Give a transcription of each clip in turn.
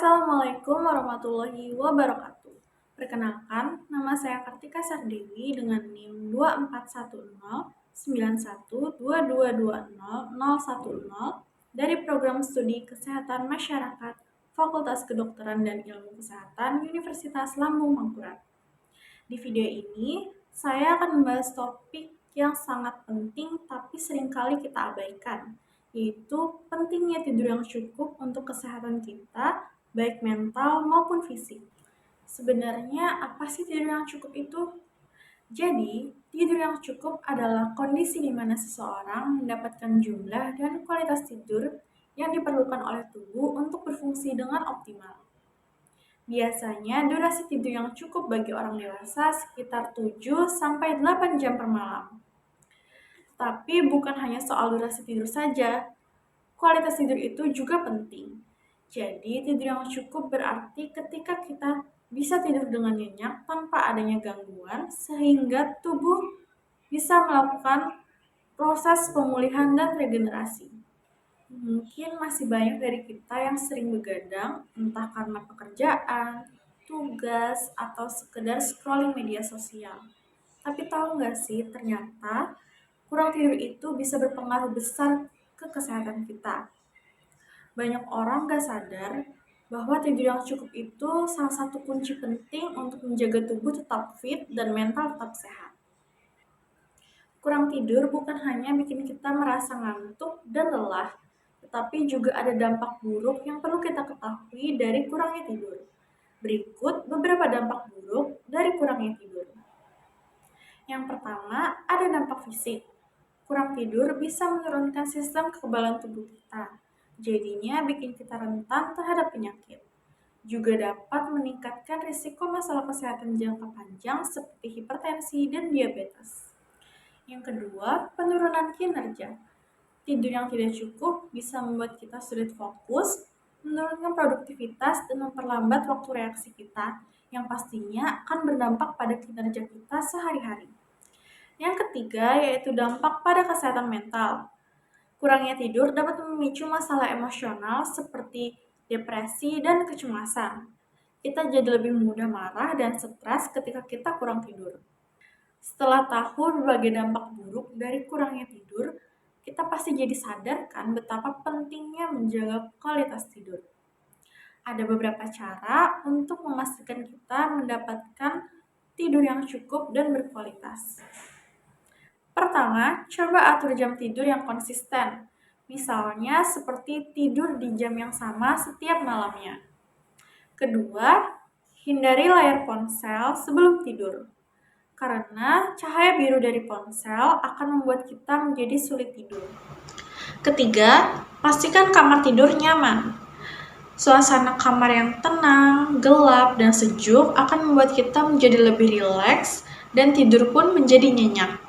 Assalamualaikum warahmatullahi wabarakatuh. Perkenalkan, nama saya Kartika Sardewi dengan NIM 241091212010 dari Program Studi Kesehatan Masyarakat Fakultas Kedokteran dan Ilmu Kesehatan Universitas Lambung Mangkurat. Di video ini, saya akan membahas topik yang sangat penting tapi seringkali kita abaikan, yaitu pentingnya tidur yang cukup untuk kesehatan kita, baik mental maupun fisik. Sebenarnya apa sih tidur yang cukup itu? Jadi, tidur yang cukup adalah kondisi di mana seseorang mendapatkan jumlah dan kualitas tidur yang diperlukan oleh tubuh untuk berfungsi dengan optimal. Biasanya, durasi tidur yang cukup bagi orang dewasa sekitar 7-8 jam per malam. Tapi bukan hanya soal durasi tidur saja, kualitas tidur itu juga penting. Jadi, tidur yang cukup berarti ketika kita bisa tidur dengan nyenyak tanpa adanya gangguan, sehingga tubuh bisa melakukan proses pemulihan dan regenerasi. Mungkin masih banyak dari kita yang sering begadang, entah karena pekerjaan, tugas, atau sekedar scrolling media sosial. Tapi tahu nggak sih, ternyata kurang tidur itu bisa berpengaruh besar ke kesehatan kita. Banyak orang nggak sadar bahwa tidur yang cukup itu salah satu kunci penting untuk menjaga tubuh tetap fit dan mental tetap sehat. Kurang tidur bukan hanya bikin kita merasa ngantuk dan lelah, tetapi juga ada dampak buruk yang perlu kita ketahui dari kurangnya tidur. Berikut beberapa dampak buruk dari kurangnya tidur. Yang pertama, ada dampak fisik. Kurang tidur bisa menurunkan sistem kekebalan tubuh kita. Jadinya bikin kita rentan terhadap penyakit. Juga dapat meningkatkan risiko masalah kesehatan jangka panjang seperti hipertensi dan diabetes. Yang kedua, penurunan kinerja. Tidur yang tidak cukup bisa membuat kita sulit fokus, menurunkan produktivitas, dan memperlambat waktu reaksi kita, yang pastinya akan berdampak pada kinerja kita sehari-hari. Yang ketiga, yaitu dampak pada kesehatan mental. Kurangnya tidur dapat memicu masalah emosional seperti depresi dan kecemasan. Kita jadi lebih mudah marah dan stres ketika kita kurang tidur. Setelah tahu berbagai dampak buruk dari kurangnya tidur, kita pasti jadi sadar kan betapa pentingnya menjaga kualitas tidur. Ada beberapa cara untuk memastikan kita mendapatkan tidur yang cukup dan berkualitas. Pertama, coba atur jam tidur yang konsisten. Misalnya seperti tidur di jam yang sama setiap malamnya. Kedua, hindari layar ponsel sebelum tidur. Karena cahaya biru dari ponsel akan membuat kita menjadi sulit tidur. Ketiga, pastikan kamar tidur nyaman. Suasana kamar yang tenang, gelap, dan sejuk akan membuat kita menjadi lebih rileks dan tidur pun menjadi nyenyak.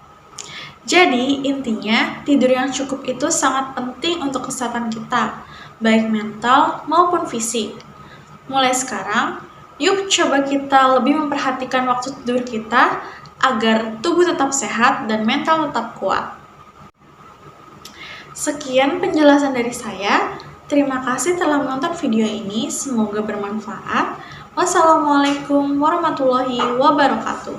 Jadi, intinya, tidur yang cukup itu sangat penting untuk kesehatan kita, baik mental maupun fisik. Mulai sekarang, yuk coba kita lebih memperhatikan waktu tidur kita agar tubuh tetap sehat dan mental tetap kuat. Sekian penjelasan dari saya. Terima kasih telah menonton video ini. Semoga bermanfaat. Wassalamualaikum warahmatullahi wabarakatuh.